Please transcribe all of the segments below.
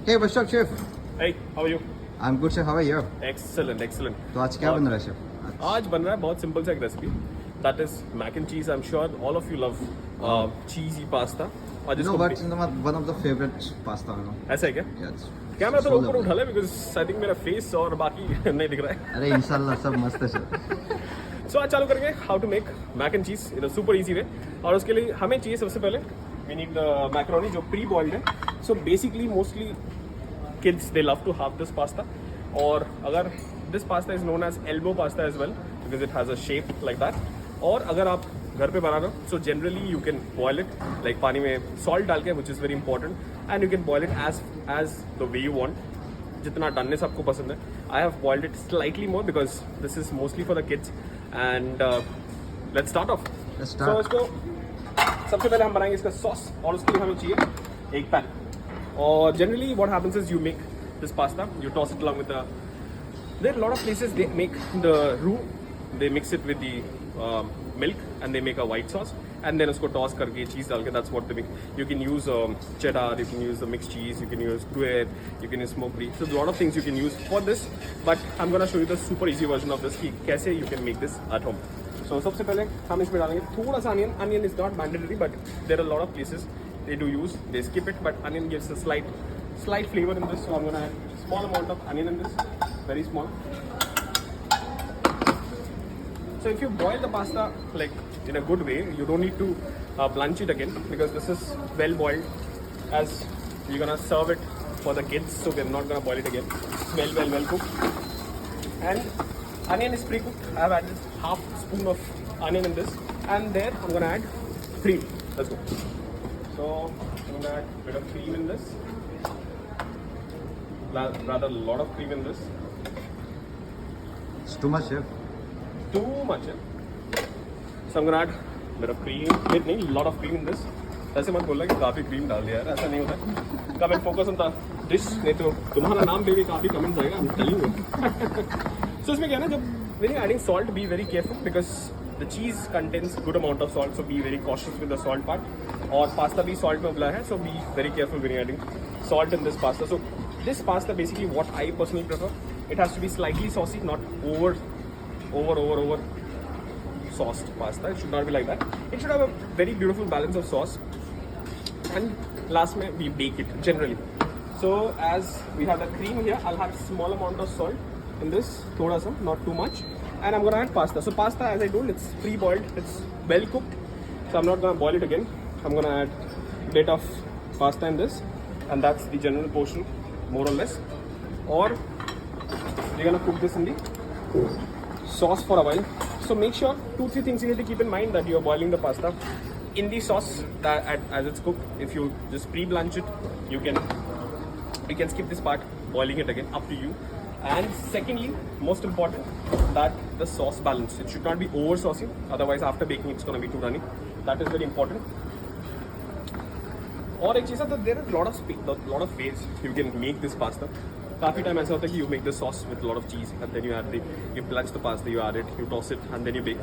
Hey, what's up, chef? Hey, how are you? I'm good, chef. How are you? Excellent, excellent. तो आज क्या बन रहा है, chef? आज बन रहा है बहुत सिंपल सा एक recipe. That is mac and cheese. I'm sure all of you love cheesy pasta. और You know जिसको what's one of the favorite pasta, you know? ऐसा है क्या? Yes. क्या मैं तो So ऊपर lovely. उठा ले because I think मेरा face और बाकी नहीं दिख रहा है. अरे इंशाल्लाह सब मस्त है chef. So आज चालू करेंगे how to make mac and cheese in a super easy way. और उसके लिए हमें चाहिए सबसे पहले we need the macaroni जो pre-boiled है. So basically mostly kids they love to have this pasta. और अगर this pasta is known as elbow pasta as well because it has a shape like that. और अगर आप घर पे बना रहे हो so generally you can boil it like पानी में salt डाल के which is very important and you can boil it as the way you want. जितना डननेस आपको पसंद है. I have boiled it slightly more because this is mostly for the kids and let's start off. Let's start. So इसको सबसे पहले हम बनाएंगे इसका सॉस और उसके लिए हमें चाहिए एक पैन. और generally what happens is you make this pasta, you toss it along with the. There are a lot of places they make the roux, they mix it with the milk and they make a white sauce and then उसको toss करके cheese डाल के that's what they make. You can use cheddar, you can use the mixed cheese, you can use gruyere, you can use smoked brie. So a lot of things you can use for this, but I'm gonna show you the super easy version of this कि कैसे you can make this at home. So सबसे पहले हम इसमें डालेंगे थोड़ा सा onion. Onion is not mandatory, but there are a lot of places they do use. They skip it, but onion gives a slight flavor in this. So I'm gonna add small amount of onion in this, very small. So if you boil the pasta like in a good way, you don't need to blanch it again because this is well boiled. As you're gonna serve it for the kids, so we're not gonna boil it again. It's well cooked. And onion is pre-cooked. I have added half spoon of onion in this, and there I'm gonna add cream. Let's go. So I'm gonna add a bit of cream in this. Rather a lot of cream in this. It's too much, chef. Too much. So I'm gonna add a bit of cream. नहीं, lot of cream in this. ऐसे मत बोलना कि काफी cream डाल दिया यार, ऐसा नहीं होता. Come and focus on the dish. नहीं तो तुम्हारा नाम पे भी काफी comment आएगा. I'm telling you. So इसमें क्या है ना, जब when you're adding salt, be very careful because the cheese contains good amount of salt. So be very cautious with the salt part. और pasta भी salt में उबला है, so be very careful when you're adding salt in this pasta. So this pasta basically what I personally prefer. It has to be slightly saucy, not over sauced pasta. It should not be like that. It should have a very beautiful balance of sauce. And last में we bake it generally. So as we have the cream here, I'll have small amount of salt in this, thoda sa, not too much. And I'm gonna add pasta. So pasta, as I told, it's pre-boiled, it's well cooked. So I'm not gonna boil it again. I'm gonna add a bit of pasta in this, and that's the general portion, more or less. Or we're gonna cook this in the sauce for a while. So make sure 2-3 things you need to keep in mind that you are boiling the pasta in the sauce that as it's cooked. If you just pre-blanch it, you can skip this part, boiling it again, up to you. And secondly, most important, that the sauce balance. It should not be over saucy, otherwise after baking it's gonna be too runny. That is very important. और एक चीज़ है, there are a lot of ways you can make this pasta. काफ़ी time ऐसा होता है कि you make the sauce with a lot of cheese and then you blanch the pasta, you add it, you toss it and then you bake.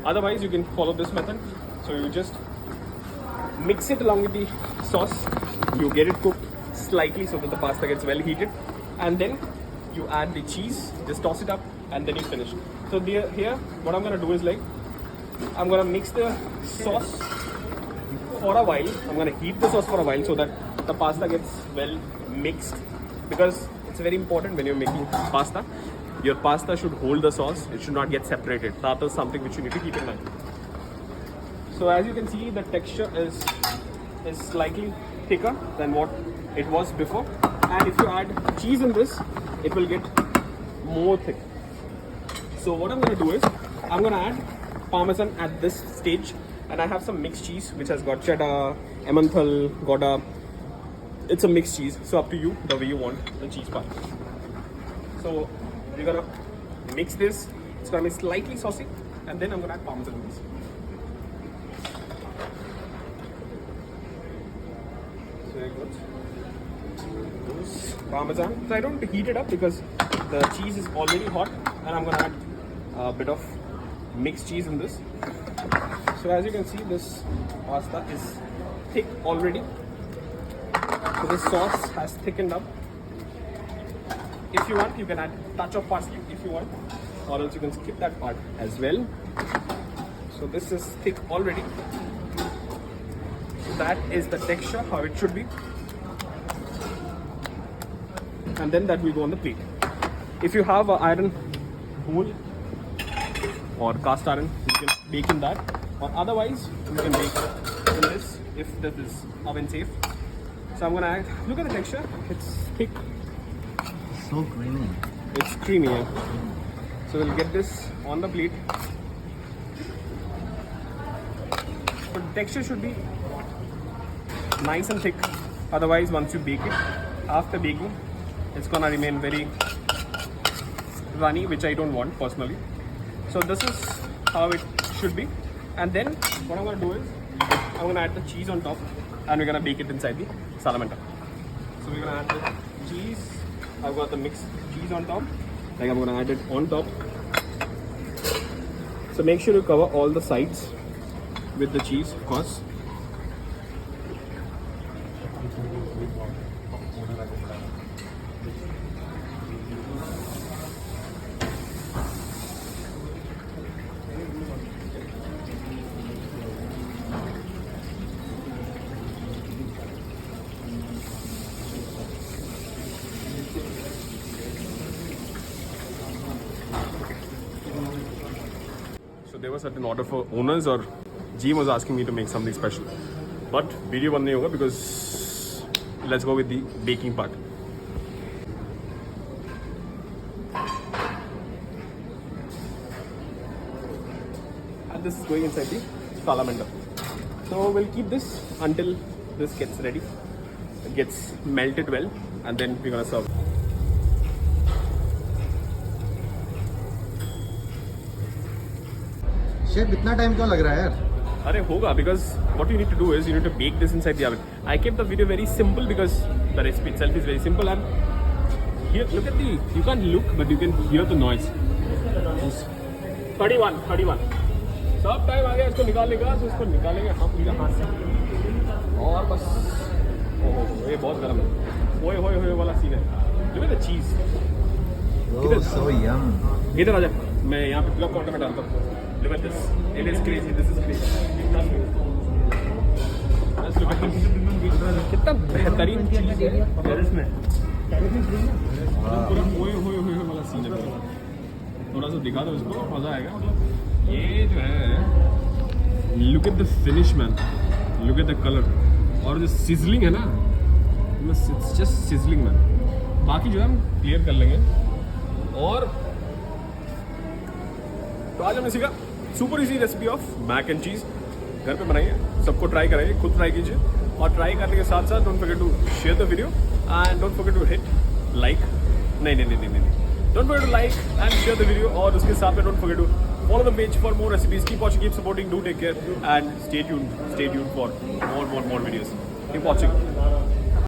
Otherwise you can follow this method. So you just mix it along with the sauce, you get it cooked slightly so that the pasta gets well heated, and then you add the cheese, just toss it up and then you finish. So here what I'm gonna do is like I'm gonna mix the sauce for a while. I'm gonna heat the sauce for a while so that the pasta gets well mixed, because it's very important when you're making pasta. Your pasta should hold the sauce. It should not get separated. That is something which you need to keep in mind. So as you can see, the texture is slightly thicker than what it was before. And if you add cheese in this, it will get more thick. So what I'm gonna do is, I'm gonna add Parmesan at this stage. And I have some mixed cheese which has got cheddar, Emmental, Gouda. It's a mixed cheese, so up to you the way you want the cheese part. So we're gonna mix this. It's gonna be slightly saucy, and then I'm gonna add Parmesan in this. So I got this Parmesan. So I don't heat it up because the cheese is already hot, and I'm gonna add a bit of mixed cheese in this. So as you can see, this pasta is thick already. So this sauce has thickened up. If you want, you can add touch of parsley if you want, or else you can skip that part as well. So this is thick already. That is the texture, how it should be. And then that will go on the plate. If you have an iron bowl or cast iron, you can bake in that, or otherwise you can bake in this if this is oven safe. So I'm gonna add, look at the texture, it's thick, So creamy. it's creamy. Yeah. So we'll get this on the plate. So the texture should be nice and thick, otherwise once you bake it, after baking, it's gonna remain very runny, which I don't want personally. So this is how it should be. And then what I'm gonna do is, I'm gonna add the cheese on top and we're gonna bake it inside the salamander. So we're gonna add the cheese. I've got the mixed cheese on top. Like I'm gonna add it on top. So make sure you cover all the sides with the cheese, of course. So there was certain order for owners, or G was asking me to make something special, but video band nahi hoga because let's go with the baking part. And this is going inside the salamander. So we'll keep this until this gets ready, it gets melted well, and then we're gonna serve. Chef इतना time क्यों लग रहा है यार? अरे होगा, because what you need to do is you need to bake this inside the oven. I kept the video very simple because the recipe itself is very simple, and here look at the, you can't look but you can hear the noise. 31 सब time आ गया इसको निकालने का, तो इसको निकालेंगे हम यहाँ से और बस। ओहो ये बहुत गर्म है, ओए होए होए वाला सीन है। Look at the cheese. Oh, so yum. इधर आ जा, मैं यहाँ पे प्लग काउंटर में डालता हूँ। Look at this. It is crazy. This is crazy. Let's look at this. कितना बेहतरीन चीज है इसमें। पूरा होए वाला सीन है। थोड़ा सा दिखा दो इसको, मजा आएगा। ये जो है, look at the finish man. Look at the color. और जो sizzling है ना, it's just sizzling man. बाकी जो है हम क्लियर कर लेंगे। और तो आज हमने सीखा super easy recipe of mac and cheese. घर पे बनाइए, सबको ट्राई कराइए, खुद ट्राई कीजिए, और ट्राई करने के साथ साथ don't forget to share the video and don't forget to hit like. नहीं don't forget to like and share the video, और उसके साथ में don't forget to follow the page for more recipes. Keep watching, keep supporting, do take care and stay tuned for more videos. Keep watching.